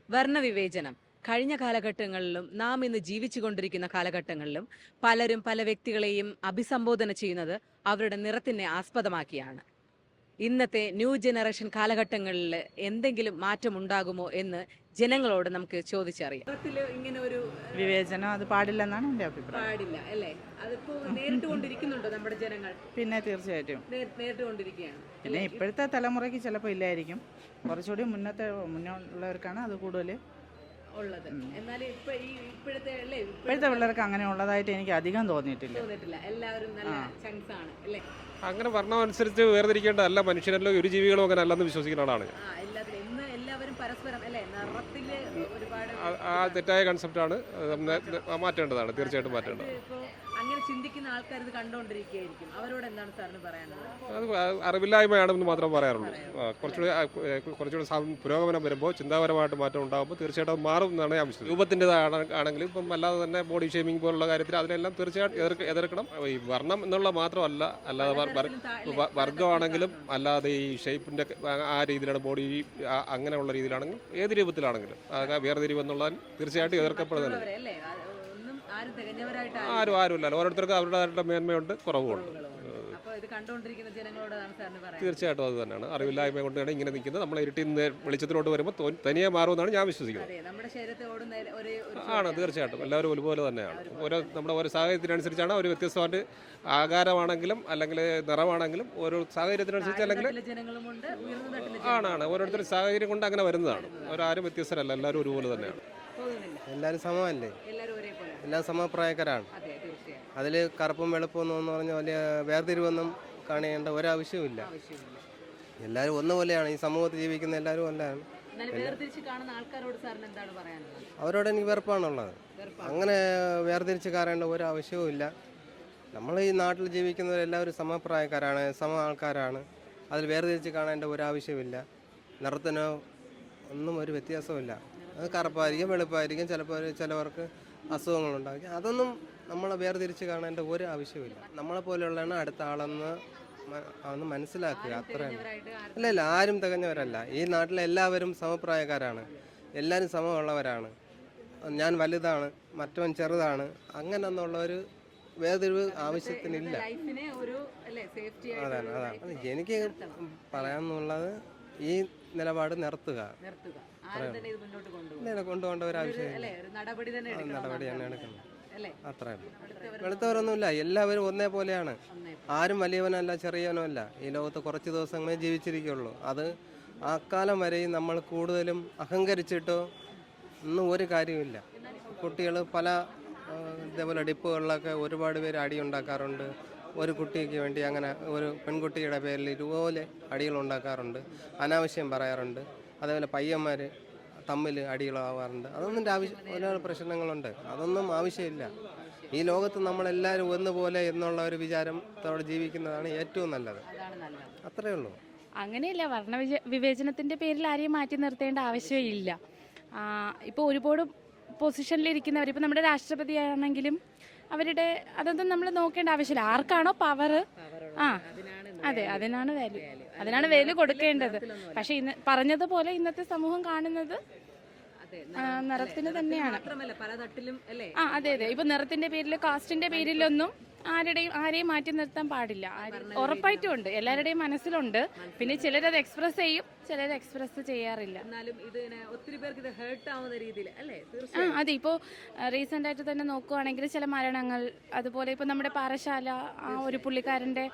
വർണ്ണവിവേചനം കഴിഞ്ഞ കാലഘട്ടങ്ങളിലും നാം ഇന്ന് ജീവിച്ചുകൊണ്ടിരിക്കുന്ന കാലഘട്ടങ്ങളിലും പലരും പല വ്യക്തികളെയും അഭിസംബോധന ചെയ്യുന്നത് അവരുടെ നിറത്തിനെ ആസ്പദമാക്കിയാണ്. ഇന്നത്തെ ന്യൂ ജനറേഷൻ കാലഘട്ടങ്ങളിൽ എന്തെങ്കിലും മാറ്റം ഉണ്ടാകുമോ എന്ന് ജനങ്ങളോട് നമുക്ക് ചോദിച്ചറിയാം. ഇങ്ങനെ ഒരു വിവേചനം അത് പാടില്ലെന്നാണ് എൻ്റെ അഭിപ്രായം. പാടില്ല അല്ലേ? അതിപ്പോ നേരിട്ട് കൊണ്ടിരിക്കുന്നുണ്ടോ നമ്മുടെ ജനങ്ങൾ? പിന്നെ തീർച്ചയായിട്ടും നേരിട്ട് കൊണ്ടിരിക്കുകയാണ്. പിന്നെ ഇപ്പോഴത്തെ തലമുറയ്ക്ക് ചിലപ്പോൾ ഇല്ലായിരിക്കും, കുറച്ചുകൂടി മുന്നുള്ളവർക്കാണ് അത് കൂടുതൽ ഉള്ളത്. എന്നാൽ ഇപ്പോഴത്തെ പിള്ളേർക്ക് അങ്ങനെ ഉള്ളതായിട്ട് എനിക്ക് അധികം തോന്നിയിട്ടില്ല. എല്ലാവരും നല്ല ചങ്സ് ആണ് അല്ലേ? അങ്ങനെ വർണ്ണം അനുസരിച്ച് വേർതിരിക്കേണ്ടതല്ല മനുഷ്യരല്ലോ, ഒരു ജീവികളും അങ്ങനെ അല്ലെന്ന് വിശ്വസിക്കുന്ന ആളാണ്. എല്ലാവരും പരസ്പരം അല്ലേ നിറത്തില് ഒരുപാട് ആ തെറ്റായ കൺസെപ്റ്റാണ്, മാറ്റേണ്ടതാണ്, തീർച്ചയായിട്ടും മാറ്റേണ്ടത്. അങ്ങനെ ചിന്തിക്കുന്ന ആൾക്കാർ ഇത് കണ്ടുകൊണ്ടിരിക്കുകയായിരിക്കും, അവരോട് എന്താണ് സാറിന് പറയാനുള്ളത്? അത് അറിവില്ലായ്മയാണെന്ന് മാത്രം പറയാറുള്ളൂ. കുറച്ചുകൂടി പുരോഗമനം വരുമ്പോൾ ചിന്താപരമായിട്ട് മാറ്റം ഉണ്ടാകുമ്പോൾ തീർച്ചയായിട്ടും അത് മാറും എന്നാണ് ഞാൻ വിശ്വസിക്കുന്നത്. രൂപത്തിൻ്റെതാണെങ്കിലും ഇപ്പം അല്ലാതെ തന്നെ ബോഡി ഷേമിംഗ് പോലുള്ള കാര്യത്തിൽ അതിനെല്ലാം തീർച്ചയായിട്ടും എതിർക്കണം. ഈ വർണ്ണം എന്നുള്ള മാത്രമല്ല, അല്ലാതെ വർഗ്ഗമാണെങ്കിലും അല്ലാതെ ഈ ഷേപ്പിൻ്റെ ആ രീതിയിലാണ് ബോഡി അങ്ങനെയുള്ള രീതിയിലാണെങ്കിലും ഏത് രൂപത്തിലാണെങ്കിലും വേർതിരിവ് എന്നുള്ളത് തീർച്ചയായിട്ടും എതിർക്കപ്പെടുന്നത്. ആരുമില്ല, ഓരോരുത്തർക്കും അവരുടേതായിട്ടുള്ള മേന്മയുണ്ട്, കുറവുണ്ട്. തീർച്ചയായിട്ടും അത് തന്നെയാണ്. അറിവില്ലായ്മ കൊണ്ടാണ് ഇങ്ങനെ നിൽക്കുന്നത്. നമ്മൾ ഇരുട്ടി വെളിച്ചത്തിലോട്ട് വരുമ്പോൾ തനിയെ മാറുമെന്നാണ് ഞാൻ വിശ്വസിക്കുന്നത്. ആണ്, തീർച്ചയായിട്ടും എല്ലാവരും ഒരുപോലെ തന്നെയാണ്. നമ്മുടെ ഓരോ സാഹചര്യത്തിനനുസരിച്ചാണ് ഒരു വ്യത്യസ്തമായിട്ട് ആകാരമാണെങ്കിലും അല്ലെങ്കിൽ നിറമാണെങ്കിലും ഓരോ സാഹചര്യത്തിനനുസരിച്ച് അല്ലെങ്കിൽ ഓരോരുത്തരും സാഹചര്യം കൊണ്ട് അങ്ങനെ വരുന്നതാണ്. അവരാരും വ്യത്യസ്തരല്ല, എല്ലാവരും ഒരുപോലെ തന്നെയാണ്. എല്ലാവരും സമമല്ലേ? എല്ലാം സമപ്രായക്കാരാണ്. അതിൽ കറുപ്പും വെളുപ്പും എന്ന് പറഞ്ഞ വലിയ വേർതിരിവൊന്നും കാണേണ്ട ഒരാവശ്യവുമില്ല. എല്ലാവരും ഒന്നുപോലെയാണ് ഈ സമൂഹത്തിൽ ജീവിക്കുന്ന എല്ലാവരും ഒന്നാണ്. അവരോട് എനിക്ക് വെറുപ്പാണുള്ളത്. അങ്ങനെ വേർതിരിച്ച് കാണേണ്ട ഒരാവശ്യവും ഇല്ല. നമ്മൾ ഈ നാട്ടിൽ ജീവിക്കുന്നവരെല്ലാവരും സമപ്രായക്കാരാണ്, സമ ആൾക്കാരാണ്. അതിൽ വേർതിരിച്ച് കാണേണ്ട ഒരാവശ്യമില്ല. നിറത്തിനോ ഒന്നും ഒരു വ്യത്യാസമില്ല. അത് കറുപ്പായിരിക്കും, വെളുപ്പായിരിക്കും, ചിലവർക്ക് അസുഖങ്ങളുണ്ടാകും. അതൊന്നും നമ്മളെ വേർതിരിച്ച് കാണേണ്ട ഒരു ആവശ്യമില്ല. നമ്മളെപ്പോലെയുള്ളതാണ് അടുത്ത ആളെന്ന് മനസ്സിലാക്കുക, അത്രയാണ്. ഇല്ല, ആരും തികഞ്ഞവരല്ല. ഈ നാട്ടിലെ എല്ലാവരും സമപ്രായക്കാരാണ്, എല്ലാവരും സമമുള്ളവരാണ്. ഞാൻ വലുതാണ്, മറ്റവൻ ചെറുതാണ്, അങ്ങനെന്നുള്ള ഒരു വേർതിരിവ് ആവശ്യത്തിനില്ല. അതാണ് എനിക്ക് പറയാമെന്നുള്ളത്. ഈ നിലപാട് നിർത്തുക, കൊണ്ടുപോകേണ്ട ഒരു ആവശ്യമില്ല. നടപടി തന്നെ എടുക്കണം, അത്രേ ഉള്ളൂ. വെളുത്തവരൊന്നുമില്ല, എല്ലാവരും ഒന്നേ പോലെയാണ്. ആരും വലിയവനല്ല ചെറിയവനുമല്ല. ഈ ലോകത്ത് കുറച്ച് ദിവസങ്ങളെ ജീവിച്ചിരിക്കുള്ളൂ. അത് അക്കാലം വരെയും നമ്മൾ കൂടുതലും അഹങ്കരിച്ചിട്ടോ ഒന്നും ഒരു കാര്യമില്ല. കുട്ടികൾ പല ഇതേപോലെ ഡിപ്പുകളിലൊക്കെ ഒരുപാട് പേര് അടിയുണ്ടാക്കാറുണ്ട്. ഒരു കുട്ടിക്ക് വേണ്ടി അങ്ങനെ ഒരു പെൺകുട്ടിയുടെ പേരിൽ ഇതുപോലെ അടികളുണ്ടാക്കാറുണ്ട്, അനാവശ്യം പറയാറുണ്ട്. അതേപോലെ പയ്യന്മാർ തമ്മിൽ അടികളാവാറുണ്ട്. അതൊന്നും ഒരുപാട് പ്രശ്നങ്ങളുണ്ട്. അതൊന്നും ആവശ്യമില്ല. ഈ ലോകത്ത് നമ്മളെല്ലാവരും ഒന്നുപോലെ എന്നുള്ള ഒരു വിചാരത്തോടെ ജീവിക്കുന്നതാണ് ഏറ്റവും നല്ലത്. അത്രയേ ഉള്ളൂ. അങ്ങനെയല്ല, വർണ്ണ വിവേചനത്തിൻ്റെ പേരിൽ ആരെയും മാറ്റി നിർത്തേണ്ട ആവശ്യമില്ല. ഇപ്പോൾ ഒരുപാട് പൊസിഷനിലിരിക്കുന്നവർ, ഇപ്പോൾ നമ്മുടെ രാഷ്ട്രപതി ആണെങ്കിലും അവരുടെ അതൊന്നും നമ്മൾ നോക്കേണ്ട ആവശ്യമില്ല. ആർക്കാണോ പവർ, അതെ, അതിനാണ് വാല്യൂ കൊടുക്കേണ്ടത്. പക്ഷെ പറഞ്ഞതുപോലെ ഇന്നത്തെ സമൂഹം കാണുന്നത് നിറത്തിന് തന്നെയാണ്. അതെ, ഇപ്പൊ നിറത്തിന്റെ പേരിൽ, കാസ്റ്റിന്റെ പേരിലൊന്നും ആരെയും മാറ്റി നിർത്താൻ പാടില്ല. ഉറപ്പായിട്ടും ഉണ്ട്, എല്ലാവരുടെയും മനസ്സിലുണ്ട്. പിന്നെ ചിലരത് എക്സ്പ്രസ് ചെയ്യും, ചിലർ എക്സ്പ്രസ് ചെയ്യാറില്ല. അതെ, ഇപ്പോൾ റീസെന്റ് ആയിട്ട് തന്നെ നോക്കുവാണെങ്കിൽ ചില മരണങ്ങൾ, അതുപോലെ ഇപ്പൊ നമ്മുടെ പാറശാല ആ ഒരു പുള്ളിക്കാരന്റെ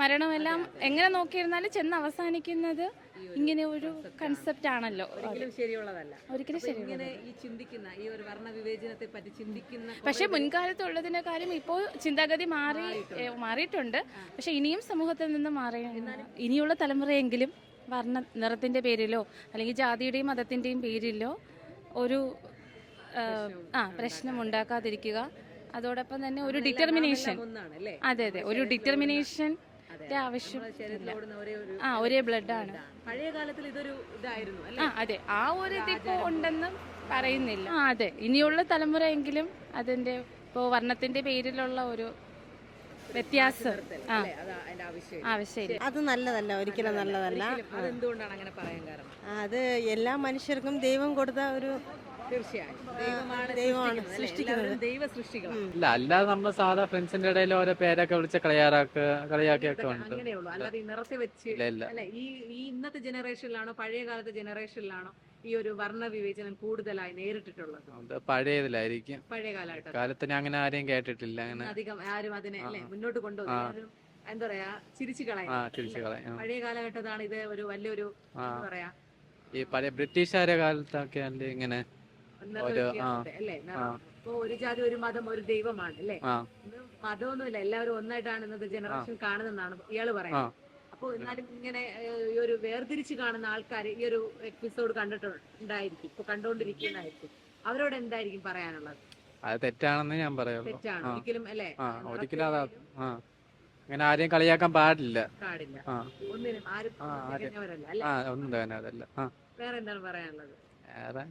മരണമെല്ലാം എങ്ങനെ നോക്കിയിരുന്നാലും ചെന്ന് അവസാനിക്കുന്നത് ഇങ്ങനെ ഒരു കൺസെപ്റ്റ് ആണല്ലോ. ഒരിക്കലും ശരിയുള്ളതല്ല. പക്ഷെ മുൻകാലത്തുള്ളതിന്റെ കാര്യം ഇപ്പോൾ ചിന്താഗതി മാറിയിട്ടുണ്ട്. പക്ഷെ ഇനിയും സമൂഹത്തിൽ നിന്ന് ഇനിയുള്ള തലമുറയെങ്കിലും നിറത്തിന്റെ പേരിലോ അല്ലെങ്കിൽ ജാതിയുടെയും മതത്തിന്റെയും പേരിലോ ഒരു പ്രശ്നം ഉണ്ടാക്കാതിരിക്കുക. അതോടൊപ്പം തന്നെ ഒരു ഡിറ്റർമിനേഷൻ, അതെ, ഒരു ഡിറ്റർമിനേഷൻ ആവശ്യം. ഒരേ ബ്ലഡ് ആണ്. പഴയ കാലത്തിൽ ഇതൊരു ഇതായിരുന്നു. അതെ, ആ ഒരു ഇതിപ്പോ ഉണ്ടെന്ന് പറയുന്നില്ല. അതെ, ഇനിയുള്ള തലമുറയെങ്കിലും അതിന്റെ ഇപ്പോൾ വർണ്ണത്തിന്റെ പേരിലുള്ള ഒരു വ്യത്യാസം ആ അല്ലേ? അതാ അതിന്റെ ആവശ്യം. ആവശ്യമില്ല. അത് നല്ലതല്ല, ഒരിക്കലും നല്ലതല്ല. ഒരിക്കലും. അതെന്തുകൊണ്ടാണ് അങ്ങനെ പറയാൻ കാരണം? അത് എല്ലാ മനുഷ്യർക്കും ദൈവം കൊടുത്ത ഒരു തീർച്ചയായും ദൈവമാണ് ദൈവമാണ് സൃഷ്ടിക്കുന്നത്, അല്ലേ? സൃഷ്ടിക്കുന്നത്. എല്ലാവരും ദൈവ സൃഷ്ടികളാണ്. ഇല്ല, അല്ലാതെ നമ്മൾ സാധാ ഫ്രണ്ട്സിന്റെ ഇടയിൽ ഓരോ പേരൊക്കെ വിളിച്ച് കളിയാക്കിയൊക്കെ ഉണ്ട്. അങ്ങനെയുള്ളൂ, അല്ലാതെ ഈ നിറത്തെ വെച്ച് ഇല്ല ഇല്ല അല്ലെ ഈ ഇന്നത്തെ ജനറേഷനിലാണോ പഴയ കാലത്തെ ജനറേഷനിലാണോ ഈ ഒരു വർണ്ണ വിവേചനം കൂടുതലായി നേരിട്ടിട്ടുള്ളത്? അത് പഴയതിലായിരിക്കും. പഴയ കാലഘട്ടത്തിൽ കാലത്ത് ഞാൻ അങ്ങനെ ആരെയും കേട്ടിട്ടില്ല. അങ്ങനെ അധികം ആരും അതിനെ അല്ലെ മുന്നോട്ട് കൊണ്ടുപോകും. ആരും എന്താ പറയാ ചിരിച്ചു കളയും. തിരിച്ചു കളയും. പഴയ കാലഘട്ടത്താണ് ഇത് ഒരു വലിയൊരു എന്താ പറയാ ഈ പഴയ ബ്രിട്ടീഷുകാരെ കാലത്തൊക്കെ ആണെങ്കിൽ ഇങ്ങനെ അല്ലേ? ഇപ്പൊ ഒരു ജാതി ഒരു മതം ഒരു ദൈവമാണ് അല്ലേ? ഇന്ന് മതമൊന്നുമില്ല, എല്ലാവരും ഒന്നായിട്ടാണ് ഇന്നത്തെ ജനറേഷൻ കാണുന്നതെന്നാണ് ഇയാള് പറയുന്നത്. അപ്പൊ എന്നാലും ഇങ്ങനെ ഈ ഒരു വേർതിരിച്ച് കാണുന്ന ആൾക്കാർ ഈ ഒരു എപ്പിസോഡ് കണ്ടിട്ടുണ്ടായിരിക്കും, ഇപ്പൊ കണ്ടുകൊണ്ടിരിക്കുന്നതായിരിക്കും. അവരോട് എന്തായിരിക്കും പറയാനുള്ളത്? അത് തെറ്റാണെന്ന് ഞാൻ പറയുള്ളൂ. തെറ്റാണ് ഒരിക്കലും അല്ലേ? ഒരിക്കലും അതാ അങ്ങനെ ആരെയും കളിയാക്കാൻ പാടില്ല. പാടില്ല. ഒന്നിനും ആരും തികഞ്ഞവരല്ല അല്ലേ? ഒന്നും തന്നെ അതല്ല. വേറെ എന്താണ് പറയാനുള്ളത്? വേറെ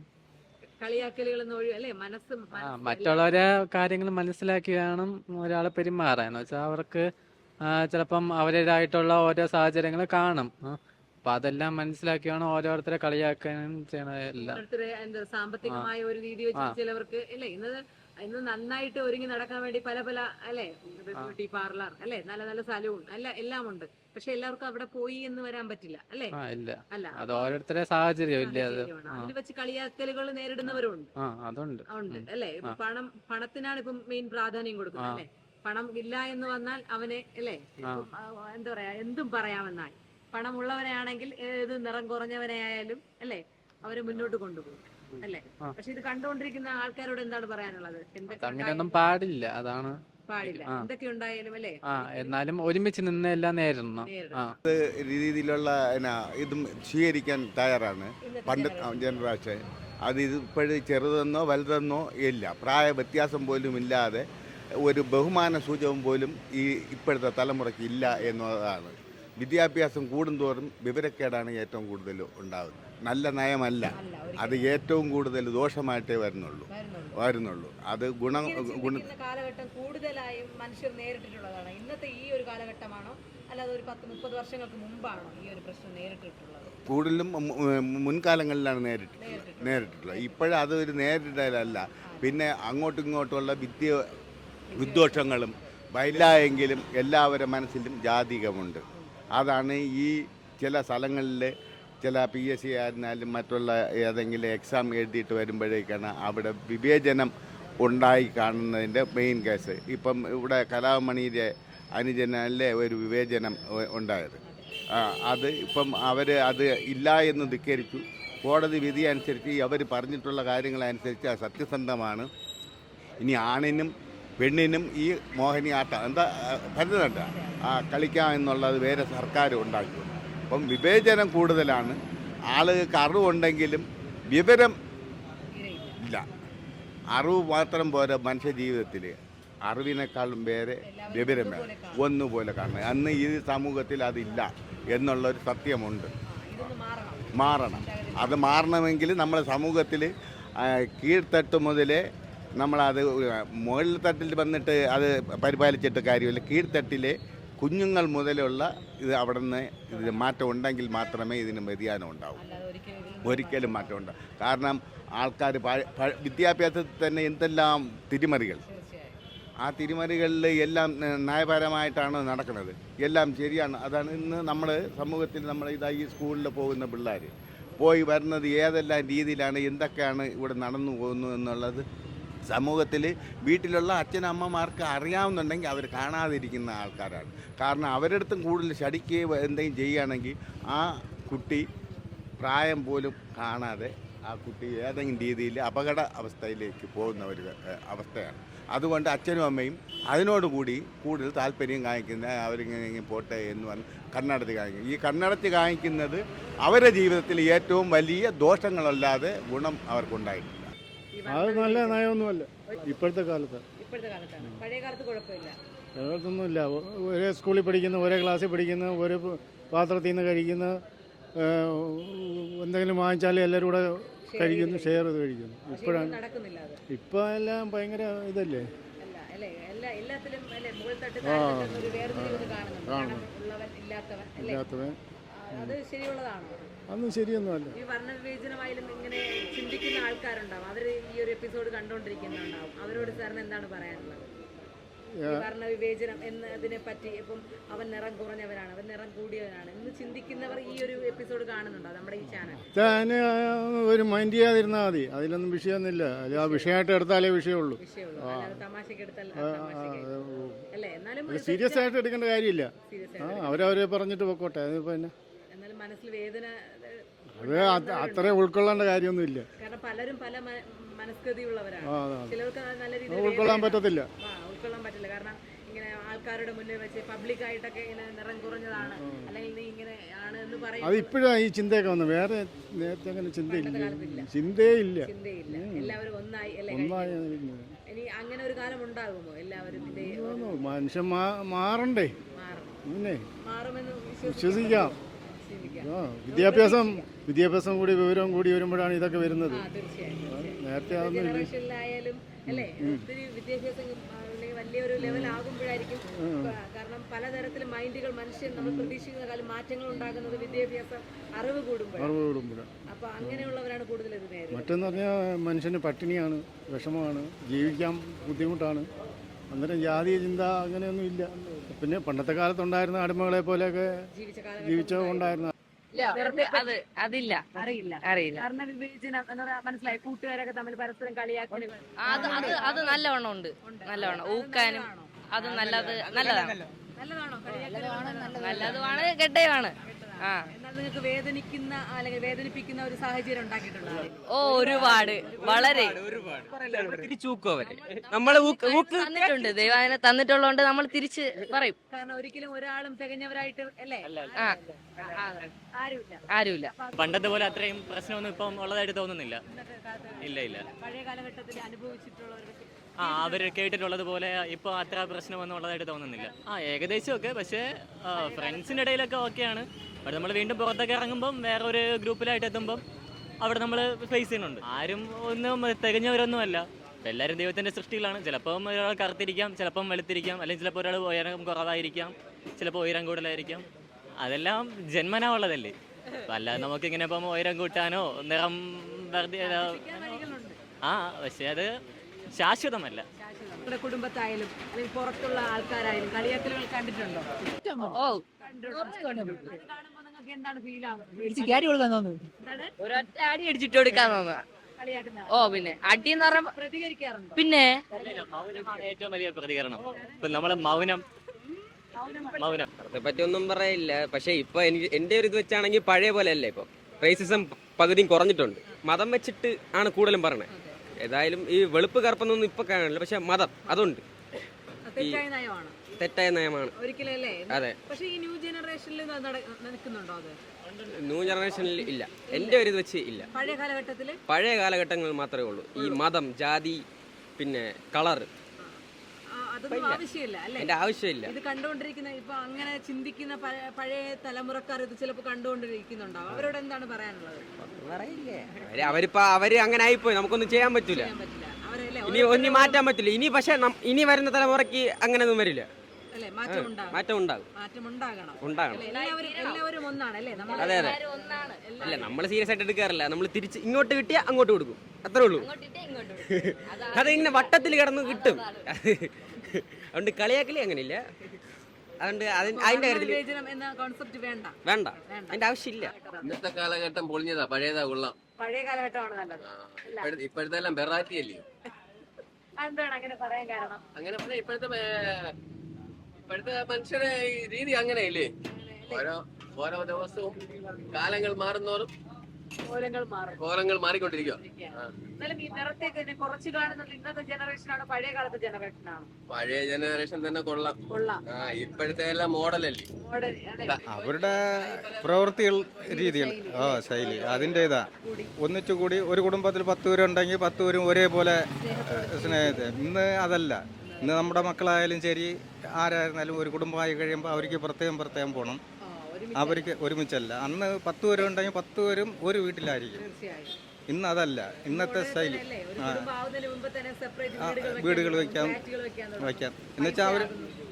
കളിയാക്കലുകളൊന്നും അല്ലേ? മനസ്സും മറ്റുള്ളവരെ കാര്യങ്ങൾ മനസ്സിലാക്കി വേണം ഒരാളെ പെരുമാറാൻ. എന്ന് വെച്ചാൽ അവർക്ക് ചിലപ്പം അവരുടേതായിട്ടുള്ള ഓരോ സാഹചര്യങ്ങൾ കാണും. അപ്പൊ അതെല്ലാം മനസ്സിലാക്കി വേണം ഓരോരുത്തരെ കളിയാക്കാനും ചെയ്യണതല്ല. ഓരോരുത്തരെ എന്താ സാമ്പത്തികമായ ഒരു രീതി വെച്ച് ചിലവർക്ക് അല്ലേ ഇന്ന് നന്നായിട്ട് ഒരുങ്ങി നടക്കാൻ വേണ്ടി പല പല അല്ലെ ബ്യൂട്ടി പാർലർ അല്ലെ, നല്ല നല്ല സലൂൺ അല്ല എല്ലാം ഉണ്ട്. പക്ഷെ എല്ലാവർക്കും അവിടെ പോയി എന്ന് വരാൻ പറ്റില്ല അല്ലെ? ഇല്ല, അല്ല അത് ഓരോരുത്തരെ സാഹചര്യം ഇല്ലേ. അത് അതിൽ വെച്ച് കളിയാക്കലുകൾ നേരിടുന്നവരുണ്ട്. അതുണ്ട് ഉണ്ട് അല്ലെ? ഇപ്പൊ പണത്തിനാണ് ഇപ്പം മെയിൻ പ്രാധാന്യം കൊടുക്കുന്നത് അല്ലെ? പണം ഇല്ല എന്ന് വന്നാൽ അവനെ അല്ലെ എന്താ പറയാ എന്തും പറയാമെന്നായി. പണമുള്ളവനെയാണെങ്കിൽ ഏത് നിറം കുറഞ്ഞവനെ ആയാലും അല്ലെ അവരെ മുന്നോട്ട് കൊണ്ടുപോകും അല്ലെ? പക്ഷെ ഇത് കണ്ടുകൊണ്ടിരിക്കുന്ന ആൾക്കാരോട് എന്താണ് പറയാനുള്ളത്? അങ്ങനെയൊന്നും പാടില്ല. അതാണ് പാടില്ല. എന്തൊക്കെ ഉണ്ടായാലും അല്ലെ എന്നാലും ഒരുമിച്ച് നിന്ന് എല്ലാം നേരിടണം. രീതിയിലുള്ള ഇതും സ്വീകരിക്കാൻ തയ്യാറാണ് പണ്ട് ജനറേഷൻ. അത് ഇപ്പോഴും ചെറുതെന്നോ വലുതെന്നോ ഇല്ല, പ്രായ വ്യത്യാസം പോലും ഇല്ലാതെ ഒരു ബഹുമാന സൂചകം പോലും ഈ ഇപ്പോഴത്തെ തലമുറയ്ക്ക് ഇല്ല എന്നതാണ്. വിദ്യാഭ്യാസം കൂടുന്തോറും വിവരക്കേടാണ് ഏറ്റവും കൂടുതൽ ഉണ്ടാകുന്നത്. നല്ല നയമല്ല, അത് ഏറ്റവും കൂടുതൽ ദോഷമായിട്ടേ വരുന്നുള്ളൂ. അത് കാലഘട്ടം കൂടുതലായും മനുഷ്യർ നേരിട്ടിട്ടുള്ളതാണ്. ഇന്നത്തെ ഈ ഒരു കാലഘട്ടമാണോ അല്ലാതെ ഒരു 10-30 വർഷങ്ങൾക്ക് മുമ്പാണോ ഈ ഒരു പ്രശ്നം നേരിട്ടിട്ടുള്ളത്? കൂടുതലും മുൻകാലങ്ങളിലാണ് നേരിട്ടിട്ടുള്ളത്. ഇപ്പോഴതൊരു നേരിടലല്ല. പിന്നെ അങ്ങോട്ടും ഇങ്ങോട്ടുള്ള വിദ്വേഷങ്ങളും വൈലായെങ്കിലും എല്ലാവരുടെ മനസ്സിലും ജാതികമുണ്ട്. അതാണ് ഈ ചില സ്ഥലങ്ങളിൽ ചില PSC ആയിരുന്നാലും മറ്റുള്ള ഏതെങ്കിലും എക്സാം എഴുതിയിട്ട് വരുമ്പോഴേക്കാണ് അവിടെ വിവേചനം ഉണ്ടായി കാണുന്നതിൻ്റെ മെയിൻ കേസ്. ഇപ്പം ഇവിടെ കലാമണിയുടെ അനുജനല്ലേ ഒരു വിവേചനം ഉണ്ടായത്. അത് ഇപ്പം അവർ അത് ഇല്ല എന്ന് ധിക്കരിച്ചു. കോടതി വിധി അനുസരിച്ച് അവർ പറഞ്ഞിട്ടുള്ള കാര്യങ്ങളനുസരിച്ച് അത് സത്യസന്ധമാണ്. ഇനി ആണിനും പെണ്ണിനും ഈ മോഹിനിയാട്ടം എന്താ ഭരതനാട്യം കളിക്കാം എന്നുള്ളത് വേറെ സർക്കാർ ഉണ്ടാക്കി. അപ്പം വിവേചനം കൂടുതലാണ്. ആളുകൾക്ക് അറിവുണ്ടെങ്കിലും വിവരം ഇല്ല. അറിവ് മാത്രം പോരാ മനുഷ്യ ജീവിതത്തിൽ. അറിവിനേക്കാളും വേറെ വിവരം വേണം. ഒന്നുപോലെ കാണണം. അന്ന് ഈ സമൂഹത്തിൽ അതില്ല എന്നുള്ളൊരു സത്യമുണ്ട്. മാറണം. അത് മാറണമെങ്കിൽ നമ്മുടെ സമൂഹത്തിൽ കീഴ്ത്തട്ട് മുതലേ നമ്മളത് മുകളിൽ തട്ടിൽ വന്നിട്ട് അത് പരിപാലിച്ചിട്ട് കാര്യമില്ല. കീഴ്ത്തട്ടിലെ കുഞ്ഞുങ്ങൾ മുതലുള്ള ഇത് അവിടെ നിന്ന് ഇതിന് മാറ്റം ഉണ്ടെങ്കിൽ മാത്രമേ ഇതിന് വ്യതിയാനം ഉണ്ടാവൂ. ഒരിക്കലും മാറ്റം ഉണ്ടാവും. കാരണം ആൾക്കാർ വിദ്യാഭ്യാസത്തിൽ തന്നെ എന്തെല്ലാം തിരിമറികൾ. ആ തിരിമറികളിൽ എല്ലാം നയപരമായിട്ടാണ് നടക്കുന്നത്. എല്ലാം ശരിയാണ്. അതാണ് ഇന്ന് നമ്മൾ സമൂഹത്തിൽ നമ്മൾ ഈ സ്കൂളിൽ പോകുന്ന പിള്ളേർ പോയി വരുന്നത് ഏതെല്ലാം രീതിയിലാണ് എന്തൊക്കെയാണ് ഇവിടെ നടന്നു പോകുന്നത് എന്നുള്ളത് സമൂഹത്തിൽ വീട്ടിലുള്ള അച്ഛനമ്മമാർക്ക് അറിയാവുന്നുണ്ടെങ്കിൽ അവർ കാണാതിരിക്കുന്ന ആൾക്കാരാണ്. കാരണം അവരുടെ അടുത്തും കൂടുതൽ ശടിക്കുകയോ എന്തെങ്കിലും ചെയ്യുകയാണെങ്കിൽ ആ കുട്ടി പ്രായം പോലും കാണാതെ ആ കുട്ടി ഏതെങ്കിലും രീതിയിൽ അപകട അവസ്ഥയിലേക്ക് പോകുന്ന ഒരു അവസ്ഥയാണ്. അതുകൊണ്ട് അച്ഛനും അമ്മയും അതിനോടുകൂടി കൂടുതൽ താല്പര്യം കാണിക്കുന്ന അവരിങ്ങനെ പോട്ടെ എന്ന് പറഞ്ഞ് കണ്ണടച്ച് കാണിക്കും. ഈ കണ്ണടച്ച് കാണിക്കുന്നത് അവരുടെ ജീവിതത്തിൽ ഏറ്റവും വലിയ ദോഷങ്ങളല്ലാതെ ഗുണം അവർക്കുണ്ടായിട്ടില്ല. അത് നല്ല നയമൊന്നുമല്ല ഇപ്പോഴത്തെ കാലത്ത്. പഴയ കാലത്ത് കുഴപ്പമില്ല, ഒന്നുമില്ല. ഒരേ സ്കൂളിൽ പഠിക്കുന്ന, ഒരേ ക്ലാസ്സിൽ പഠിക്കുന്ന, ഒരേ പാത്രത്തിൽ നിന്ന് കഴിക്കുന്ന, എന്തെങ്കിലും വാങ്ങിച്ചാലും എല്ലാവരും കൂടെ കഴിക്കുന്നു, ഷെയർ ചെയ്ത് കഴിക്കുന്നു. ഇപ്പോഴാണ് ഇപ്പം എല്ലാം ഭയങ്കര ഇതല്ലേ. എല്ലാത്തിലും അല്ലെ മുകൾ തട്ട് താഴെ തട്ട് ഒരു വേർതിരിവ് കാണുന്നുണ്ട്. പണം ഉള്ളവൻ ഇല്ലാത്തവൻ അല്ലേ? ഇല്ലാത്തവൻ അത് ശരിയുള്ളതാണോ? അതൊന്നും ശരിയൊന്നുമല്ല. ഈ വർണ്ണവിവേചനമായാലും ഇങ്ങനെ ചിന്തിക്കുന്ന ആൾക്കാരുണ്ടാവും, അവർ ഈ ഒരു എപ്പിസോഡ് കണ്ടുകൊണ്ടിരിക്കുന്നുണ്ടാവും. അവരോട് സാറിന് എന്താണ് പറയാനുള്ളത്? ഈ വർണ്ണവിവേചനം എന്നതിനെ പറ്റി ഇപ്പം അവൻ നിറം കുറഞ്ഞവനാണ്, അവൻ നിറം കൂടിയവനാണ് എന്ന് ചിന്തിക്കുന്നവർ ഈ ഒരു എപ്പിസോഡ് കാണുന്നുണ്ടോ നമ്മുടെ ഈ ചാനൽ? അതിന് ഒരു മൈൻഡ് ചെയ്യാതിരുന്നാൽ മതി, അതിലൊന്നും വിഷയമൊന്നുമില്ല. അത് ആ വിഷയമായിട്ട് എടുത്താലേ വിഷയമുള്ളൂ. വിഷയമുള്ളൂ, അല്ലാതെ തമാശക്ക് എടുത്തല്ല. അല്ലേ? എന്നാലും സീരിയസ് ആയിട്ട് എടുക്കേണ്ട കാര്യമില്ല. അവരവരെ പറഞ്ഞിട്ട് പൊക്കോട്ടെ. അതിപ്പോ പിന്നെ എന്നാലും മനസ്സിൽ വേദന അത് അത്ര ഉൾക്കൊള്ളേണ്ട കാര്യമൊന്നുമില്ല. കാരണം പലരും പല മനസ്കൃതിയുള്ളവരാണ്. ചിലർക്ക് നല്ല രീതിയിൽ ഉൾക്കൊള്ളാൻ പറ്റത്തില്ല. ഉൾക്കൊള്ളാൻ പറ്റില്ല. കാരണം ഇങ്ങനെ ആൾക്കാരുടെ മുന്നിൽ വെച്ച് പബ്ലിക്കായിട്ടൊക്കെ ഇങ്ങനെ നിറം കുറഞ്ഞതാണ് അല്ലെങ്കിൽ നീ ഇങ്ങനെ ആണ് എന്ന് പറയും. അത് ഇപ്പോഴാണ് ഈ ചിന്തയൊക്കെ വന്നത്. വേറെ നേരത്തെ അങ്ങനെ ചിന്തയില്ല, ചിന്തയില്ല. ചിന്തയില്ല. എല്ലാവരും ഒന്നായി അല്ലേ? ഇനി അങ്ങനെ ഒരു കാലം ഉണ്ടാകുമോ? എല്ലാവരും മനുഷ്യൻ മാറണ്ടേ? പിന്നെ മാറുമെന്ന് വിശ്വസിക്കാം. വിദ്യാഭ്യാസം കൂടി വിവരവും കൂടി വരുമ്പോഴാണ് ഇതൊക്കെ വരുന്നത്. നേരത്തെ ജനറേഷനിലായാലും അല്ലേ ഒത്തിരി വിദ്യാഭ്യാസം വലിയൊരു ലെവൽ ആകുമ്പോഴായിരിക്കും. കാരണം പലതരത്തിലും മൈൻഡുകൾ മനുഷ്യൻ നമ്മൾ പ്രതീക്ഷിക്കുന്ന കാലം മാറ്റങ്ങൾ ഉണ്ടാകുന്നത് വിദ്യാഭ്യാസം അറിവ് കൂടുമ്പോഴാണ്. അപ്പൊ അങ്ങനെയുള്ളവരാണ് കൂടുതൽ ഇത് നേരിടുന്നത്. മറ്റെന്ന് പറഞ്ഞാൽ മനുഷ്യന് പട്ടിണിയാണ്, വിഷമമാണ്, ജീവിക്കാൻ ബുദ്ധിമുട്ടാണ്. അന്നേരം ജാതീയ ചിന്ത അങ്ങനെയൊന്നും ഇല്ല. പിന്നെ പണ്ടത്തെ കാലത്തുണ്ടായിരുന്ന അടിമകളെ പോലെയൊക്കെ ജീവിച്ചുകൊണ്ടായിരുന്ന അതില്ല, അറിയില്ല. വർണ്ണവിവേചനം എന്ന് പറഞ്ഞാൽ മനസ്സിലായി. കൂട്ടുകാരൊക്കെ തമ്മിൽ പരസ്പരം കളിയാക്കി അത് നല്ലവണ്ണം ഉണ്ട്, നല്ലവണ്ണം ഊക്കാനും അത് നല്ലതാണ്, നല്ലതുമാണ്, കെട്ടയുമാണ്. എന്നാൽ നിങ്ങൾക്ക് വേദനിക്കുന്ന അല്ലെങ്കിൽ വേദനിപ്പിക്കുന്ന ഒരു സാഹചര്യം ഉണ്ടാക്കിയിട്ടുണ്ടോ? ഒരുപാട്, വളരെ നമ്മള് തന്നിട്ടുണ്ട്. ദൈവം അതിനെ തന്നിട്ടുള്ളതുകൊണ്ട് നമ്മൾ തിരിച്ച് പറയും. കാരണം ഒരിക്കലും ഒരാളും തികഞ്ഞവരായിട്ട് അല്ലേ ആരുമില്ല. പണ്ടത്തെ പോലെ അത്രയും പ്രശ്നമൊന്നും ഇപ്പം ഉള്ളതായിട്ട് തോന്നുന്നില്ല. ഇല്ല. പഴയ കാലഘട്ടത്തിൽ അനുഭവിച്ചിട്ടുള്ളവർക്ക് അവർ കേട്ടിട്ടുള്ളത് പോലെ ഇപ്പൊ അത്ര പ്രശ്നമൊന്നും ഉള്ളതായിട്ട് തോന്നുന്നില്ല. ഏകദേശം ഒക്കെ. പക്ഷേ ഫ്രണ്ട്സിന്റെ ഇടയിലൊക്കെ ഓക്കെയാണ്. പക്ഷെ നമ്മൾ വീണ്ടും പുറത്തൊക്കെ ഇറങ്ങുമ്പം വേറെ ഒരു ഗ്രൂപ്പിലായിട്ട് എത്തുമ്പം അവിടെ നമ്മൾ ഫേസ് ചെയ്യുന്നുണ്ട്. ആരും ഒന്നും തികഞ്ഞവരൊന്നുമല്ല. എല്ലാവരും ദൈവത്തിന്റെ സൃഷ്ടികളാണ്. ചിലപ്പം ഒരാൾ കറുത്തിരിക്കാം, ചിലപ്പം വെളുത്തിരിക്കാം, അല്ലെങ്കിൽ ചിലപ്പോൾ ഒരാൾ ഉയരം കുറവായിരിക്കാം, ചിലപ്പോൾ ഉയരം കൂടുതലായിരിക്കാം. അതെല്ലാം ജന്മനാ ഉള്ളതല്ലേ. അല്ലാതെ നമുക്കിങ്ങനെ ഇപ്പം ഉയരം കൂട്ടാനോ നിറം പക്ഷെ അത് ശാശ്വതമല്ല. നിങ്ങളുടെ കുടുംബത്തായാലും അല്ലെങ്കിൽ പുറത്തുള്ള ആൾക്കാരായാലും കളിയാക്കലുകൾ കണ്ടിട്ടുണ്ടോ? കാണുമ്പോ നിങ്ങൾക്ക് എന്താണ് ഫീൽ ആവുന്നത്? ഒരൊറ്റ അടി അടിച്ചിട്ട് കൊടുക്കാൻ തോന്നുക. പിന്നെ അടിയെന്ന് പറയുമ്പോ പ്രതികരിക്കാറുണ്ട്. പിന്നെ ഏറ്റവും വലിയ പ്രതികരണം ഇപ്പൊ നമ്മള് മൗനം പറ്റി ഒന്നും പറയില്ല. പക്ഷെ ഇപ്പൊ എന്റെ ഒരു ഇത് വെച്ചാണെങ്കിൽ പഴയ പോലെ അല്ല. ഇപ്പൊ റേസിസം പകുതിയും കുറഞ്ഞിട്ടുണ്ട്. മതം വെച്ചിട്ട് ആണ് കൂടുതലും പറയണത്. ഏതായാലും ഈ വെളുപ്പ് കറുപ്പൊന്നും ഇപ്പൊ കാണില്ല. പക്ഷെ മതം അതുണ്ട്. തെറ്റായ നയമാണ് ഒരിക്കലല്ലേ? അതെ. പക്ഷെ ഈ ന്യൂ ജനറേഷനിൽ നടക്കുന്നുണ്ടോ? അത് ന്യൂ ജനറേഷനിൽ ഇല്ല. എന്റെ ഒരു ഇത് വെച്ച് ഇല്ല. പഴയ കാലഘട്ടങ്ങളിൽ മാത്രമേ ഉള്ളൂ. ഈ മതം, ജാതി, പിന്നെ കളർ അതൊന്നും ആവശ്യമില്ല അല്ലേ? എന്റെ ആവശ്യമില്ല. ഇത് കണ്ടുകൊണ്ടിരിക്കുന്ന ഇപ്പൊ അങ്ങനെ ചിന്തിക്കുന്ന പഴയ തലമുറക്കാർ ഇത് ചിലപ്പോൾ കണ്ടുകൊണ്ടിരിക്കുന്നുണ്ടാവും. അവരോട് എന്താണ് പറയാനുള്ളത്? അവര് അങ്ങനെ ആയിപ്പോയി. നമുക്കൊന്നും ചെയ്യാൻ പറ്റൂല. ഇനി ഒന്നും മാറ്റാൻ പറ്റില്ല. ഇനി പക്ഷെ ഇനി വരുന്ന തലമുറയ്ക്ക് അങ്ങനെയൊന്നും വരില്ല. മാറ്റം ഉണ്ടാകും. അതെ. അല്ല, നമ്മൾ സീരിയസ് ആയിട്ട് എടുക്കാറില്ല. നമ്മൾ തിരിച്ച് ഇങ്ങോട്ട് കിട്ടിയാ അങ്ങോട്ട് കൊടുക്കും, അത്രേ ഉള്ളൂ. അതിങ്ങനെ വട്ടത്തിൽ കിടന്ന് കിട്ടും. അതുകൊണ്ട് കളിയാക്കലേ അങ്ങനെയില്ല. അതുകൊണ്ട് അതിന്റെ കാര്യത്തിൽ വേണ്ട, അതിന്റെ ആവശ്യമില്ല. ഇന്നത്തെ കാലഘട്ടം പൊളിഞ്ഞതാ, പഴയതാ കൊള്ളാം. പഴയ കാലഘട്ടമാണ് നല്ലത്. ഇപ്പോഴത്തെ എല്ലാം വെറൈറ്റി അല്ലേ? എന്താണ് അങ്ങനെ പറയാൻ കാരണം? അങ്ങനെ പറഞ്ഞാൽ ഇപ്പോഴത്തെ മനുഷ്യരുടെ രീതി അങ്ങനെയല്ലേ? ഓരോ ദിവസവും കാലങ്ങൾ മാറുന്നോറും കോലങ്ങൾ മാറിക്കൊണ്ടിരിക്കുക. പഴയ ജനറേഷൻ തന്നെ കൊള്ളാം. ഇപ്പോഴത്തെ എല്ലാം മോഡലല്ലേ? അവരുടെ പ്രവൃത്തികൾ, രീതികൾ, ശൈലി അതിൻ്റെ ഇതാ. ഒന്നിച്ചുകൂടി ഒരു കുടുംബത്തിൽ 10 പേരുണ്ടെങ്കിൽ 10 പേരും ഒരേപോലെ സ്നേഹത്തെ. ഇന്ന് അതല്ല. ഇന്ന് നമ്മുടെ മക്കളായാലും ശരി, ആരായിരുന്നാലും ഒരു കുടുംബമായി കഴിയുമ്പോൾ അവർക്ക് പ്രത്യേകം പോകണം. അവർക്ക് ഒരുമിച്ചല്ല. അന്ന് 10 പേരുണ്ടെങ്കിൽ 10 പേരും ഒരു വീട്ടിലായിരിക്കും. ഇന്ന് അതല്ല, ഇന്നത്തെ ശൈലി. അല്ലേ? ഒരു കുടുംബമാവുന്നതിന് മുമ്പ് തന്നെ separate വീടുകൾ വെക്കാൻ വയ്ക്കാം, ഫ്ലാറ്റുകൾ വെക്കാൻ തുടങ്ങും. വയ്ക്കാം. എന്നുവെച്ചാൽ അവർ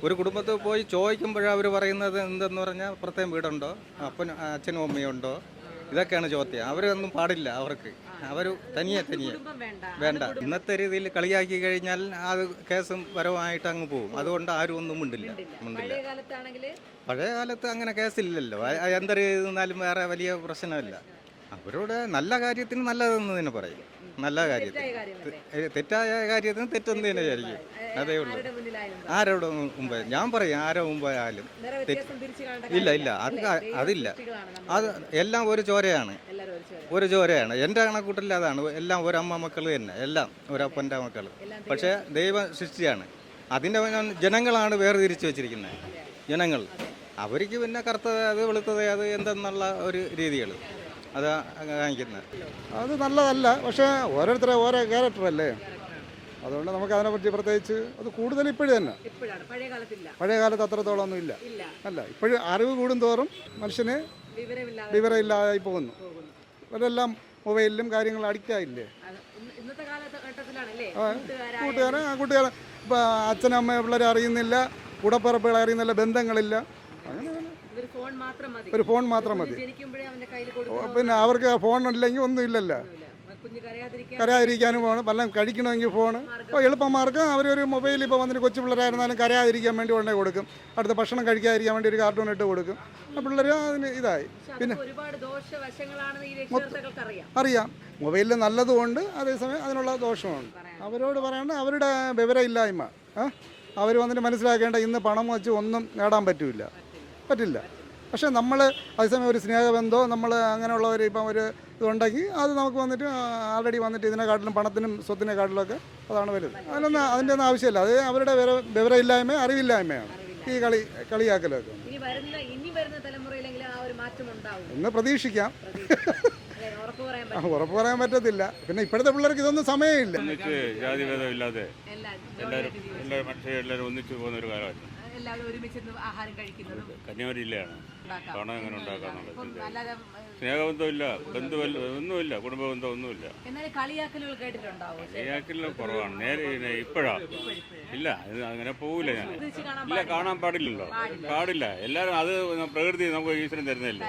ഒരു കുടുംബത്തിൽ പോയി ചോദിക്കുമ്പോഴേ അവർ പറയുന്നത് എന്തെന്ന് പറഞ്ഞാൽ പ്രത്യേകം വീടുണ്ടോ, അച്ഛനും അമ്മയും ഉണ്ടോ, ഇതൊക്കെയാണ് ചോദ്യം. അവരൊന്നും പാടില്ല. അവർക്ക് അവർ തനിയെ കുടുംബം വേണ്ട. വേണ്ട. ഇന്നത്തെ രീതിയിൽ കളിയാക്കി കഴിഞ്ഞാൽ അത് കേസും പരമായിട്ട് അങ്ങ് പോകും. അതുകൊണ്ട് ആരും ഒന്നും മിണ്ടില്ല. പഴയ കാലത്താണെങ്കില് പഴയ കാലത്ത് അങ്ങനെ കേസില്ലല്ലോ. എന്തൊരു ചെയ്താലും വേറെ വലിയ പ്രശ്നമില്ല. അവരോട് നല്ല കാര്യത്തിന് നല്ലതെന്ന് തന്നെ പറയും. നല്ല കാര്യത്തിന് തെറ്റായ കാര്യത്തിന് തെറ്റെന്ന് തന്നെ വിചാരിക്കും. അതേ ഉള്ളൂ. ആരുടെ മുന്നിലായാലും ആരോട് മുമ്പ് ഞാൻ പറയും, ആരോ മുമ്പായാലും വ്യത്യാസം തിരിച്ചു കാണേണ്ട ഇല്ല ഇല്ല, അതില്ല. അത് എല്ലാം ഒരു ചോരയാണ്, എല്ലാവരും ഒരു ചോര. ഒരു ചോരയാണ്. എൻ്റെ കണക്കൂട്ടിൽ അതാണ്. എല്ലാം ഒരമ്മ മക്കൾ തന്നെ, എല്ലാം ഒരപ്പൻ്റെ മക്കൾ. പക്ഷേ ദൈവ സൃഷ്ടിയാണ്. അതിൻ്റെ ജനങ്ങളാണ് വേർതിരിച്ച് വെച്ചിരിക്കുന്നത്. ജനങ്ങൾ അവർക്ക് പിന്നെ കറുത്തത് അത് വെളുത്തത് അത് എന്തെന്നുള്ള ഒരു രീതികൾ അതാ കാണിക്കുന്നത്. അത് നല്ലതല്ല. പക്ഷേ ഓരോരുത്തരെ ഓരോ ക്യാരക്ടറല്ലേ, അതുകൊണ്ട് നമുക്ക് അതിനെപ്പറ്റി പ്രത്യേകിച്ച് അത് കൂടുതൽ ഇപ്പോഴും തന്നെ. ഇപ്പോഴാണ്, പഴയ കാലത്തില്ല. പഴയ കാലത്ത് അത്രത്തോളം ഒന്നും ഇല്ല. ഇല്ല. അല്ല, ഇപ്പോഴും അറിവ് കൂടുന്തോറും മനുഷ്യന് വിവരമില്ലാതായി പോകുന്നു. അവരെല്ലാം മൊബൈലിലും കാര്യങ്ങൾ അഡിക്റ്റ് ആയില്ലേ. ഇന്നത്തെ കാലഘട്ടത്തിലാണല്ലേ കൂട്ടുകാരൻ ഇപ്പം അച്ഛനമ്മ പിള്ളേരെ അറിയുന്നില്ല, കൂടപ്പിറപ്പുകളെ അറിയുന്നില്ല, ബന്ധങ്ങളില്ല. അങ്ങനെ ഒരു ഫോൺ മാത്രം മതി. പിന്നെ അവർക്ക് ഫോൺ ഇല്ലെങ്കിൽ ഒന്നും ഇല്ലല്ലോ. കരയാതിരിക്കാനും ഫോണ്, വല്ലതും കഴിക്കണമെങ്കിൽ ഫോണ്. അപ്പോൾ എളുപ്പമാർക്ക് അവരൊരു മൊബൈൽ ഇപ്പോൾ വന്നിട്ട് കൊച്ചു പിള്ളേരായിരുന്നാലും കരയാതിരിക്കാൻ വേണ്ടി ഉടനെ കൊടുക്കും. അടുത്ത ഭക്ഷണം കഴിക്കാതിരിക്കാൻ വേണ്ടി ഒരു കാർട്ടൂൺ ഇട്ട് കൊടുക്കും. ആ പിള്ളേർ അതിന് ഇതായി. പിന്നെ അറിയാം, മൊബൈലിൽ നല്ലതുകൊണ്ട് അതേസമയം അതിനുള്ള ദോഷമുണ്ട്. അവരോട് പറയേണ്ട അവരുടെ വിവരമില്ലായ്മ. അവർ വന്നിട്ട് മനസ്സിലാക്കേണ്ട ഇന്ന് പണം വെച്ച് ഒന്നും നേടാൻ പറ്റില്ല. പക്ഷേ നമ്മൾ അതേസമയം ഒരു സ്നേഹബന്ധമോ നമ്മൾ അങ്ങനെയുള്ളവർ ഇപ്പം ഒരു ഇതുണ്ടെങ്കിൽ അത് നമുക്ക് വന്നിട്ട് ആൾറെഡി വന്നിട്ട് ഇതിനെക്കാട്ടിലും പണത്തിനും സ്വത്തിനെക്കാട്ടിലൊക്കെ അതാണ് വലുത്. അതിൻ്റെ ഒന്നും ആവശ്യമില്ല. അത് അവരുടെ വിവരമില്ലായ്മ അറിവില്ലായ്മയാണ് ഈ കളിയാക്കലൊക്കെ. എന്ന് പ്രതീക്ഷിക്കാം. ഉറപ്പ് പറയാൻ പറ്റത്തില്ല. പിന്നെ ഇപ്പോഴത്തെ പിള്ളേർക്ക് ഇതൊന്നും സമയമില്ല. ജാതിഭേദമില്ലാതെ എല്ലാവരും മനുഷ്യരെല്ലാവരും ഒന്നിച്ചു പോകുന്ന ഒരു കാലമാണ്. കന്യാകുമാരി ജില്ലയാണ്. പണം എങ്ങനെ ഉണ്ടാക്കാന്നുള്ളത് സ്നേഹബന്ധമില്ല, ഒന്നുമില്ല, കുടുംബബന്ധം ഒന്നുമില്ല. കളിയാക്കൽ കുറവാണ്. നേരെ ഇപ്പോഴാ ഇല്ല, അങ്ങനെ പോവില്ല. ഞാൻ ഇല്ല, കാണാൻ പാടില്ലല്ലോ, പാടില്ല. എല്ലാവരും അത് പ്രകൃതി നമുക്ക് ഈശ്വരൻ തരുന്നില്ല.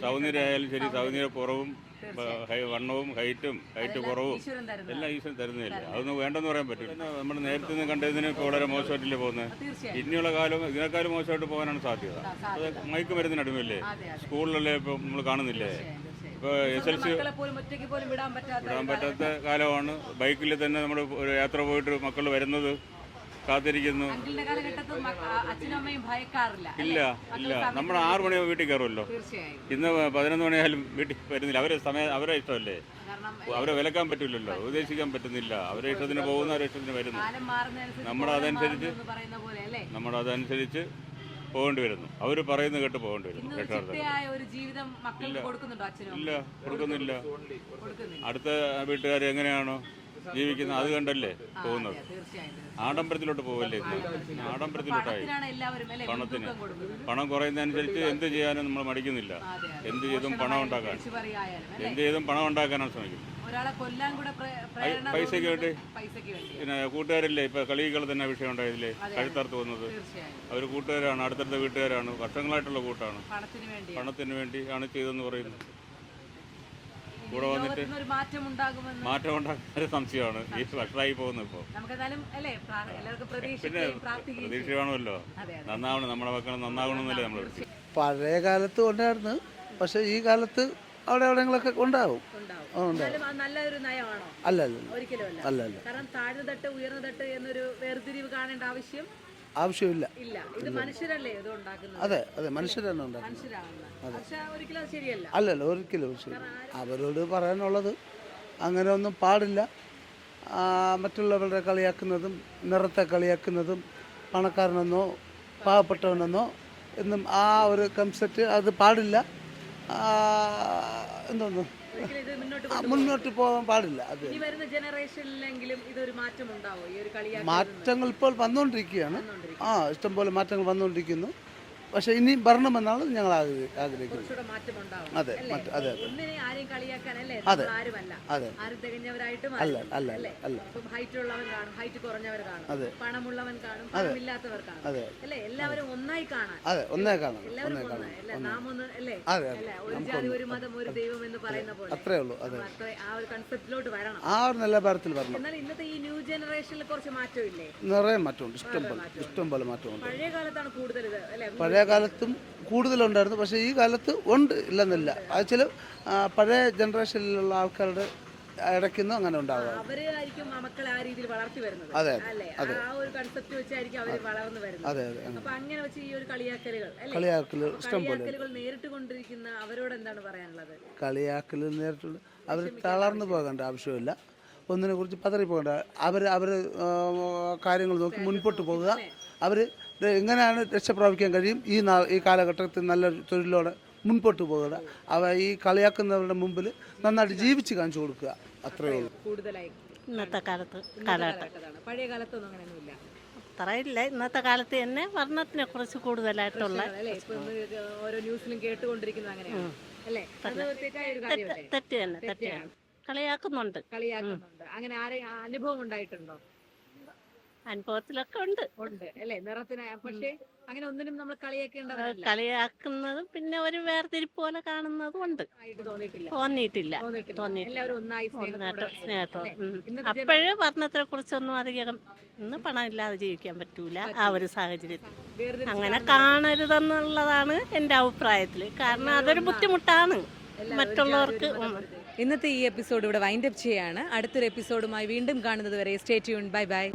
സൗന്ദര്യമായാലും ശരി, സൗന്ദര്യ കുറവും വണ്ണവും ഹൈറ്റ് കുറവും എല്ലാം ഈശ്വരൻ തരുന്നില്ല. അതൊന്നും വേണ്ടെന്ന് പറയാൻ പറ്റില്ല. നമ്മൾ നേരത്തെ നിന്ന് കണ്ടതിന് ഇപ്പോൾ വളരെ മോശമായിട്ടല്ലേ പോകുന്നത്. ഇനിയുള്ള കാലം ഇതിനേക്കാളും മോശമായിട്ട് പോകാനാണ് സാധ്യത. അത് മയക്കുമരുന്നിന് അടിമയല്ലേ. സ്കൂളിലല്ലേ ഇപ്പോൾ നമ്മൾ കാണുന്നില്ലേ. ഇപ്പോൾ SLC വിടാൻ പറ്റാത്ത കാലമാണ്. ബൈക്കിൽ തന്നെ നമ്മൾ ഒരു യാത്ര പോയിട്ട് മക്കൾ വരുന്നത് കാത്തിരിക്കുന്നു. ഇല്ല, നമ്മൾ 6 മണിയാകുമ്പോൾ വീട്ടിൽ കയറുമല്ലോ. ഇന്ന് 11 മണിയായാലും വീട്ടിൽ വരുന്നില്ല. അവരെ ഇഷ്ടമല്ലേ, അവരെ വിലക്കാൻ പറ്റില്ലല്ലോ, ഉപദേശിക്കാൻ പറ്റുന്നില്ല. അവരെ ഇഷ്ടത്തിന് പോകുന്നു, അവരെ ഇഷ്ടത്തിന് വരുന്നു. നമ്മളതനുസരിച്ച് പോകേണ്ടി വരുന്നു. അവർ പറയുന്നത് കേട്ട് പോകേണ്ടി വരുന്നു. ഇല്ല, കൊടുക്കുന്നില്ല. അടുത്ത വീട്ടുകാർ എങ്ങനെയാണോ ജീവിക്കുന്നത് അത് കണ്ടല്ലേ പോകുന്നത്. ആഡംബരത്തിലോട്ട് പോവല്ലേ ഇന്ന്. ആഡംബരത്തിലോട്ടായി. പണം കുറയുന്നതനുസരിച്ച് എന്ത് ചെയ്യാനും നമ്മൾ മടിക്കുന്നില്ല. എന്ത് ചെയ്തും പണം ഉണ്ടാക്കാനാണ് ശ്രമിക്കുന്നത്. പൈസയ്ക്ക് വേണ്ടി. പിന്നെ കൂട്ടുകാരില്ലേ, ഇപ്പൊ കളികൾ തന്നെ വിഷയം ഉണ്ടായതില്ലേ, കഴുത്തറുത്ത് വന്നത്. അവർ കൂട്ടുകാരാണ്, അടുത്തടുത്ത വീട്ടുകാരാണ്, വർഷങ്ങളായിട്ടുള്ള കൂട്ടാണ്. പണത്തിന് വേണ്ടി ആണ് ചെയ്തെന്ന് പറയുന്നു. കൂടെ വന്നിട്ട് മാറ്റം ഉണ്ടാക്കുന്ന സംശയമാണ് ഈ വർഷമായി പോകുന്നത്. ഇപ്പോൾ പിന്നെ പ്രതീക്ഷ വേണമല്ലോ. നന്നാവണം, നമ്മുടെ മക്കൾ നന്നാവണമെന്നല്ലേ നമ്മൾ. പഴയ കാലത്ത് ഉണ്ടായിരുന്നു, പക്ഷെ ഈ കാലത്ത് അവിടെ എവിടെയെങ്കിലൊക്കെ ഉണ്ടാവും. നല്ലൊരു നയമാണോ? ഒരിക്കലും അല്ല. കാരണം താഴ്ന്ന തട്ട് ഉയർന്ന തട്ട് എന്നൊരു വേർതിരിവ് കാണേണ്ട ആവശ്യമില്ല. ഇത് മനുഷ്യരല്ലേ ഇത് ഉണ്ടാക്കുന്നത്. അതെ, മനുഷ്യരാണ് ഉണ്ടാക്കുന്നത്. അല്ലല്ല, ഒരിക്കലും ശരി. അവരോട് പറയാനുള്ളത് അങ്ങനെ ഒന്നും പാടില്ല. മറ്റുള്ളവരുടെ കളിയാക്കുന്നതും നിറത്തെ കളിയാക്കുന്നതും പണക്കാരനെന്നോ പാവപ്പെട്ടവനെന്നോ എന്നും ആ ഒരു കൺസെപ്റ്റ് അത് പാടില്ല. എന്തോന്നു മുന്നോട്ട് പോകാൻ പാടില്ല. അത് മാറ്റങ്ങൾ ഇപ്പോൾ വന്നുകൊണ്ടിരിക്കുകയാണ്. ഇഷ്ടംപോലെ മാറ്റങ്ങൾ വന്നുകൊണ്ടിരിക്കുന്നു. പക്ഷെ ഇനി വരണമെന്നാണ് ഞങ്ങൾ ആഗ്രഹിക്കുന്നത്. കുറച്ചുകൂടെ മാറ്റം ഉണ്ടാവണം. അതെ, അല്ലേ? അതെ. ഒന്നിനെ ആരെയും കളിയാക്കാനല്ലേ, അതെ. നമ്മൾ ആരുമല്ല. അതെ. ആരും തികഞ്ഞവരായിട്ടും അല്ല, ആരും അല്ല, അല്ലേ? അല്ല. ഇപ്പം ഹൈറ്റ് ഉള്ളവൻ കാണും, ഹൈറ്റ് കുറഞ്ഞവർ കാണും, അതെ. പണമുള്ളവൻ കാണും, അതെ. പണമില്ലാത്തവർ കാണും. അതെ. അല്ലേ? എല്ലാവരും ഒന്നായി കാണാൻ. അതെ, ഒന്നേ കാണണം, എല്ലാവരും ഒന്നേ ഒന്നായി. കാണണം, അല്ലേ? ഒന്നേ. നാം ഒന്ന് അല്ലേ? അതെ, അതെ. അല്ലേ? ഒരു ജാതി, ഒരു മതം, ഒരു ദൈവം എന്ന് പറയുന്ന പോലെ അത്രേ ഉള്ളൂ. അതെ, ആ ഒരു കൺസെപ്റ്റിലോട്ട് വരണം. ആ ഒരു നിലവാരത്തിൽ വരണം. എന്നാൽ ഇന്നത്തെ ഈ ന്യൂ ജനറേഷനിൽ കുറച്ച് മാറ്റമില്ലേ? നിറയെ മാറ്റമുണ്ട്, ഇഷ്ടം പോലെ മാറ്റമുണ്ട്. പഴയ കാലത്താണ് കൂടുതൽ ഇത് അല്ലേ? പഴയ കാലത്തും കൂടുതലുണ്ടായിരുന്നു, പക്ഷേ ഈ കാലത്ത് ഉണ്ട് ഇല്ലെന്നില്ല. അത് ചില പഴയ ജനറേഷനിലുള്ള ആൾക്കാരുടെ ഇടയ്ക്കൊന്നും അങ്ങനെ ഉണ്ടാകുക. അവരായിരിക്കും മക്കളെ ആ രീതിയിൽ വളർത്തി വരുന്നത്. അതെ, അല്ലേ? അതെ. ആ ഒരു കൺസെപ്റ്റ് വെച്ചായിരിക്കും അവർ വളർന്നു വരുന്നത്. അതെ, അതെ. അപ്പൊ അങ്ങനെ വെച്ച് ഈ ഒരു കളിയാക്കലുകൾ അല്ലേ? കളിയാക്കൽ ഇഷ്ടം പോലെ. കളിയാക്കലുകൾ നേരിട്ട് കൊണ്ടിരിക്കുന്ന അവരോട് എന്താണ് പറയാനുള്ളത്? കളിയാക്കൽ നേരിട്ടുള്ള അവർ തളർന്നു പോകേണ്ട ആവശ്യമില്ല, ഒന്നിനെ കുറിച്ച് പതറി പോകേണ്ട. അവർ കാര്യങ്ങൾ നോക്കി മുൻപോട്ട് പോകുക. അവർ എങ്ങനെയാണ് രക്ഷപ്രാപിക്കാൻ കഴിയും, ഈ കാലഘട്ടത്തിൽ നല്ല തൊഴിലോടെ മുൻപോട്ട് പോകുക. ഈ കളിയാക്കുന്നവരുടെ മുമ്പിൽ നന്നായിട്ട് ജീവിച്ച് കാണിച്ചു കൊടുക്കുക. അത്രയേ ഉള്ളൂ. കൂടുതലായി ഇന്നത്തെ കാലത്ത് കാലഘട്ടത്താണ്. പഴയ കാലത്തൊന്നും അങ്ങനെയൊന്നുമില്ല. അത്രയില്ല. ഇന്നത്തെ കാലത്ത് തന്നെ വർണ്ണത്തിനെ കുറിച്ച് കൂടുതലായിട്ടുള്ള അല്ലേ? ഇപ്പൊ ഓരോ ന്യൂസിലും കേട്ടുകൊണ്ടിരിക്കുന്നത് അങ്ങനെയാണ് അല്ലേ? അത് തെറ്റായ ഒരു കാര്യമല്ലേ? തെറ്റ് തന്നെ, തെറ്റാണ്. കളിയാക്കുന്നുണ്ട്. അങ്ങനെ ആരെയും അനുഭവം ഉണ്ടായിട്ടുണ്ടോ? അനുഭവത്തിലൊക്കെ ഉണ്ട് അല്ലേ? നിറത്തിന് പക്ഷേ അങ്ങനെ ഒന്നിനും നമ്മൾ കളിയാക്കേണ്ടതല്ല. കളിയാക്കുന്നതും പിന്നെ ഒരു വേർതിരിപ്പ് പോലെ കാണുന്നതും ഉണ്ട്. തോന്നിയിട്ടില്ല. എല്ലാവരും ഒന്നായി സ്നേഹത്തോടെ. അപ്പോഴേ വർണ്ണത്തെ കുറിച്ചൊന്നും അധികം ഇന്ന് പണമില്ലാതെ ജീവിക്കാൻ പറ്റൂല ആ ഒരു സാഹചര്യത്തിൽ. അങ്ങനെ കാണരുതെന്നുള്ളതാണ് എൻ്റെ അഭിപ്രായത്തിൽ. കാരണം അതൊരു ബുദ്ധിമുട്ടാണ് മറ്റുള്ളവർക്ക്. ഇന്നത്തെ ഈ എപ്പിസോഡ് ഇവിടെ വൈൻഡ് അപ്പ് ചെയ്യാണ്. അടുത്തൊരു എപ്പിസോഡുമായി വീണ്ടും കാണുന്നത് വരെ സ്റ്റേ ട്യൂൺഡ്. Bye bye.